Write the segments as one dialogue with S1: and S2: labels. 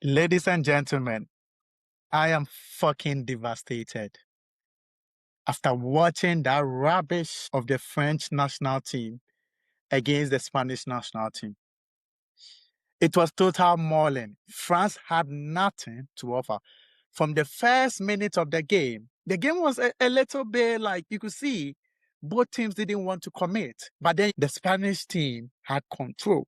S1: Ladies and gentlemen, I am fucking devastated after watching that rubbish of the French national team against the Spanish national team. It was total mauling. France had nothing to offer. From the first minute of the game was a little bit like you could see both teams didn't want to commit, but then the Spanish team had control.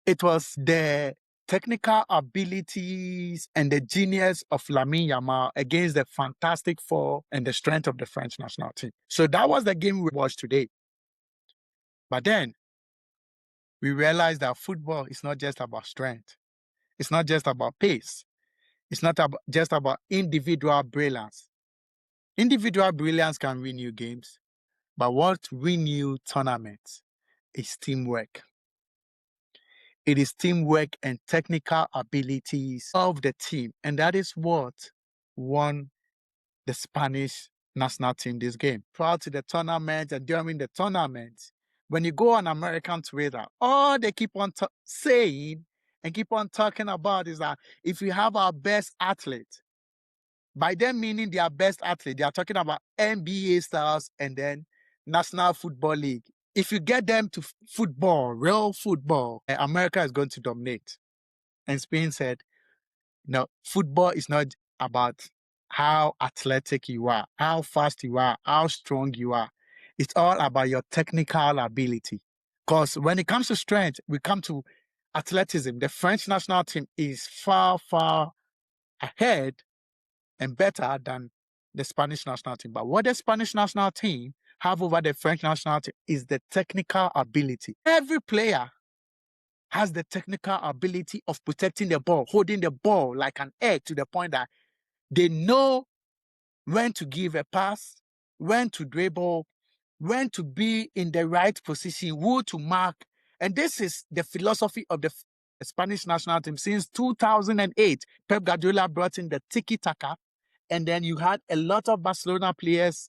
S1: It was the technical abilities and the genius of Lamine Yamal against the fantastic four and the strength of the French national team. So that was the game we watched today. But then we realized that football is not just about strength. It's not just about pace. It's not just about individual brilliance. Individual brilliance can win you games, but what win you tournaments is teamwork. It is teamwork and technical abilities of the team. And that is what won the Spanish national team this game. Prior to the tournament and during the tournament, when you go on American Twitter, all they keep on saying and keep on talking about is that if we have our best athlete, by them meaning their best athlete, they are talking about NBA stars and then National Football League. If you get them to football, real football, America is going to dominate. And Spain said, no, football is not about how athletic you are, how fast you are, how strong you are. It's all about your technical ability. Because when it comes to strength, we come to athleticism. The French national team is far, far ahead and better than the Spanish national team. But what the Spanish national team have over the French national team is the technical ability. Every player has the technical ability of protecting the ball, holding the ball like an egg to the point that they know when to give a pass, when to dribble, when to be in the right position, who to mark. And this is the philosophy of the Spanish national team. Since 2008, Pep Guardiola brought in the tiki-taka, and then you had a lot of Barcelona players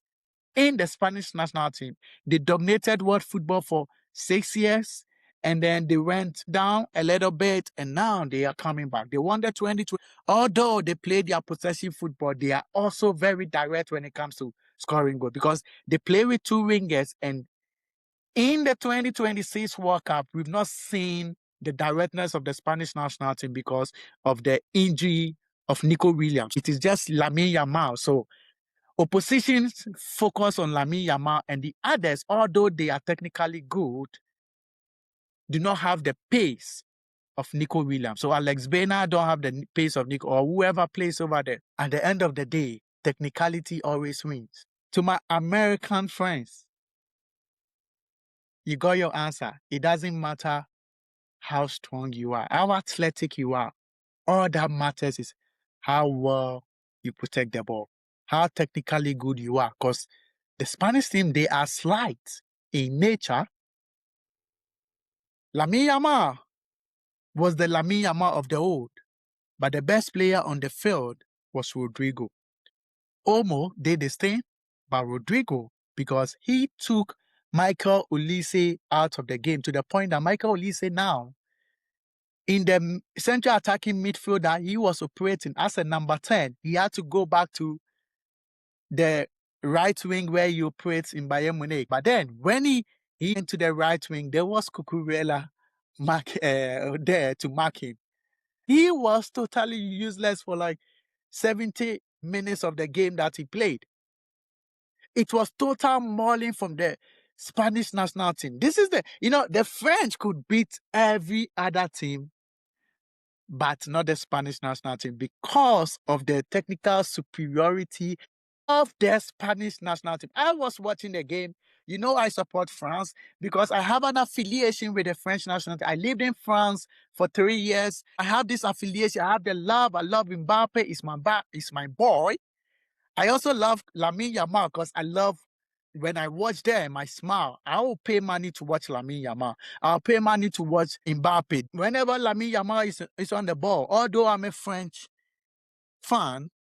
S1: in the Spanish national team. They dominated world football for 6 years, and then they went down a little bit, and now they are coming back. They won the 2020. Although they play their possessive football, they are also very direct when it comes to scoring goal because they play with two wingers. And in the 2026 World Cup, we've not seen the directness of the Spanish national team because of the injury of Nico Williams. It is just Lamine Yamal. So oppositions focus on Lamine Yamal, and the others, although they are technically good, do not have the pace of Nico Williams. So Alex Baina don't have the pace of Nico or whoever plays over there. At the end of the day, technicality always wins. To my American friends, you got your answer. It doesn't matter how strong you are, how athletic you are. All that matters is how well you protect the ball, how technically good you are. Because the Spanish team, they are slight in nature. Lamine Yamal was the Lamine Yamal of the old, but the best player on the field was Rodrigo. Olmo did the same, but Rodrigo, because he took Michael Olise out of the game to the point that Michael Olise now, in the central attacking midfielder, he was operating as a number 10. He had to go back to the right wing where he operates in Bayern Munich. But then when he into the right wing, there was Cucurella there to mark him. He was totally useless for like 70 minutes of the game that he played. It was total mauling from the Spanish national team. This is the French could beat every other team, but not the Spanish national team because of the technical superiority of the Spanish national team. I was watching the game. I support France because I have an affiliation with the French national team. I lived in France for 3 years. I have this affiliation. I have the love. I love Mbappe. It's my boy. I also love Lamine Yamal because I love when I watch them, I smile. I will pay money to watch Lamine Yamal. I'll pay money to watch Mbappe. Whenever Lamine Yamal is on the ball, although I'm a French fan,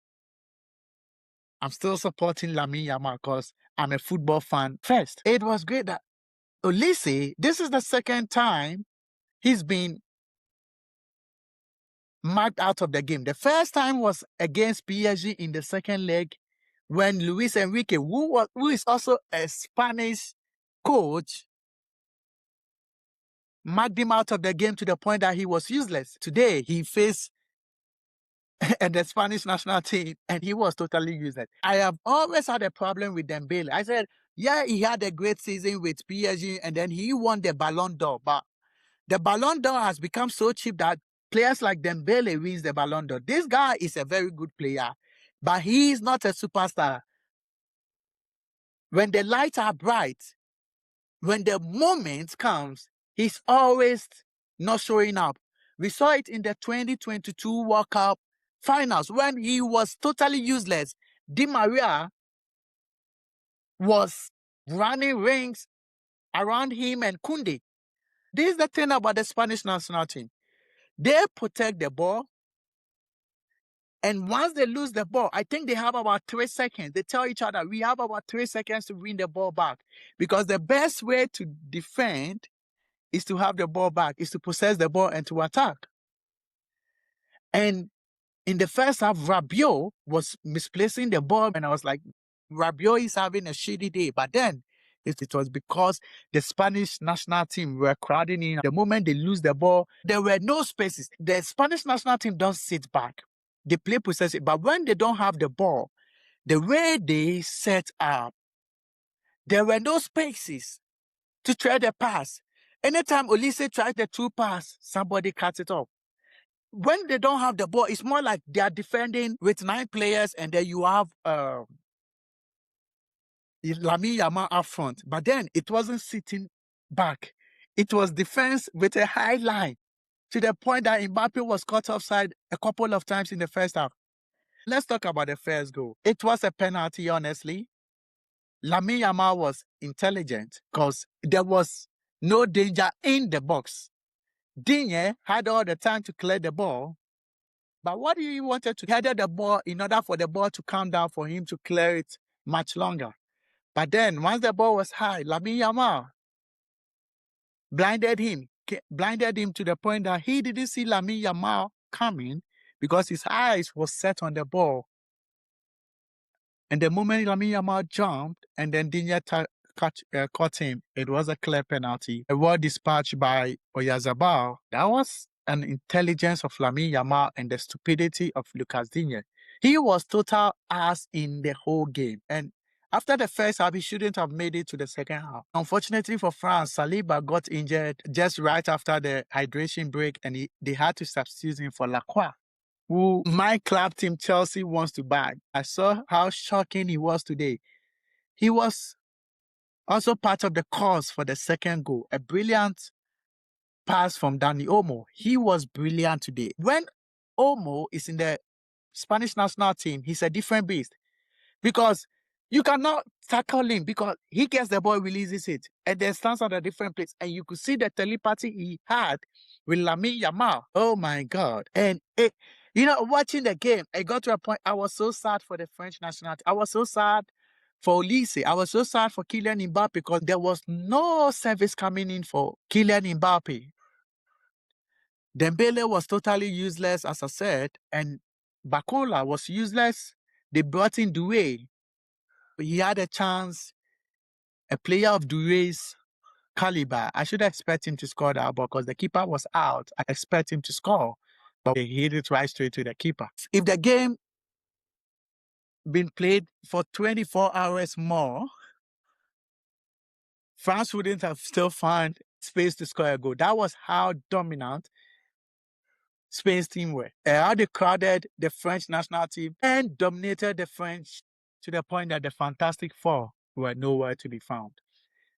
S1: I'm still supporting Lamine Yamal because I'm a football fan first. It was great that Olise, this is the second time he's been marked out of the game. The first time was against PSG in the second leg when Luis Enrique, who is also a Spanish coach, marked him out of the game to the point that he was useless. Today, he faced the Spanish national team and he was totally useless. I have always had a problem with Dembele. I said, yeah, he had a great season with PSG and then he won the Ballon d'Or, but the Ballon d'Or has become so cheap that players like Dembele wins the Ballon d'Or. This guy is a very good player, but he is not a superstar. When the lights are bright, when the moment comes, he's always not showing up. We saw it in the 2022 World Cup finals when he was totally useless. Di Maria was running rings around him and Koundé. This is the thing about the Spanish national team. They protect the ball. And once they lose the ball, I think they have about 3 seconds. They tell each other, we have about 3 seconds to win the ball back. Because the best way to defend is to have the ball back, is to possess the ball and to attack. And in the first half, Rabiot was misplacing the ball. And I was like, Rabiot is having a shitty day. But then it was because the Spanish national team were crowding in. The moment they lose the ball, there were no spaces. The Spanish national team don't sit back. They play possessive. But when they don't have the ball, the way they set up, there were no spaces to try the pass. Anytime Olise tried the true pass, somebody cuts it off. When they don't have the ball, it's more like they are defending with 9 players and then you have Lamine Yamal up front. But then it wasn't sitting back. It was defense with a high line to the point that Mbappe was caught offside a couple of times in the first half. Let's talk about the first goal. It was a penalty, honestly. Lamine Yamal was intelligent because there was no danger in the box. Digne had all the time to clear the ball, but what do you wanted to header the ball in order for the ball to come down for him to clear it much longer? But then once the ball was high, Lamine Yamal blinded him to the point that he didn't see Lamine Yamal coming because his eyes was set on the ball. And the moment Lamine Yamal jumped and then Digne caught him, it was a clear penalty. A word dispatched by Oyarzabal. That was an intelligence of Lamine Yamal and the stupidity of Lucas Digne. He was total ass in the whole game. And after the first half, he shouldn't have made it to the second half. Unfortunately for France, Saliba got injured just right after the hydration break and they had to substitute him for Lacroix, who my club team Chelsea wants to buy. I saw how shocking he was today. He was also part of the cause for the second goal. A brilliant pass from Dani Olmo. He was brilliant today. When Olmo is in the Spanish national team, he's a different beast. Because you cannot tackle him because he gets the ball, releases it, and then stands at a different place. And you could see the telepathy he had with Lamine Yamal. Oh my God. And watching the game, I got to a point, I was so sad for the French national team. I was so sad for Olise. I was so sad for Kylian Mbappe because there was no service coming in for Kylian Mbappe. Dembele was totally useless, as I said, and Bakola was useless. They brought in Doué. He had a chance, a player of Doué's caliber. I should expect him to score that ball because the keeper was out. I expect him to score, but they hit it right straight to the keeper. If the game been played for 24 hours more, France wouldn't have still found space to score a goal. That was how dominant Spain's team were. How they crowded the French national team and dominated the French to the point that the Fantastic Four were nowhere to be found.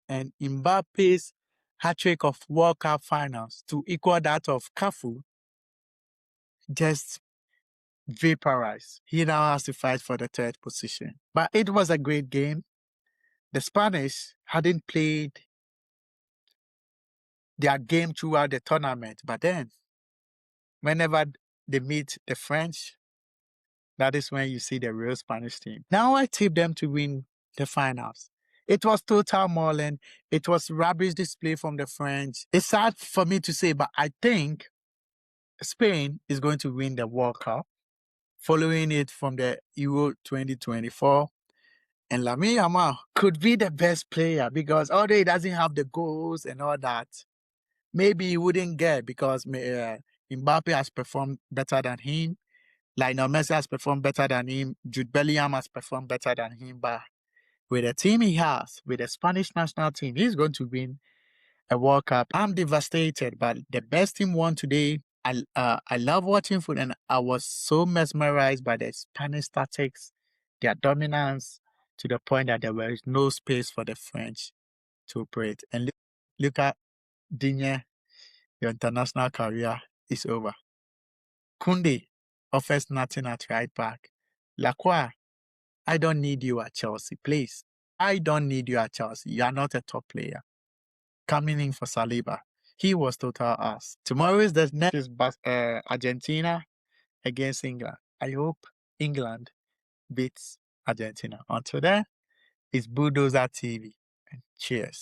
S1: And Mbappe's hat-trick of World Cup finals to equal that of Cafu just vaporized. He now has to fight for the third position. But it was a great game. The Spanish hadn't played their game throughout the tournament, but then whenever they meet the French, that is when you see the real Spanish team. Now I tip them to win the finals. It was total mauling. It was rubbish display from the French. It's sad for me to say, but I think Spain is going to win the World Cup, following it from the Euro 2024. And Lamine Yamal could be the best player because although he doesn't have the goals and all that, maybe he wouldn't get because Mbappe has performed better than him. Lionel Messi has performed better than him. Jude Bellingham has performed better than him. But with the team he has, with the Spanish national team, he's going to win a World Cup. I'm devastated, but the best team won today. I love watching football, and I was so mesmerized by the Spanish tactics, their dominance, to the point that there was no space for the French to operate. And look at Digne, your international career is over. Koundé offers nothing at right back. Lacroix, I don't need you at Chelsea, please. I don't need you at Chelsea. You are not a top player. Coming in for Saliba. He was total ass. Tomorrow is the next is Argentina against England. I hope England beats Argentina. Until then, it's Bulldozer TV. And cheers.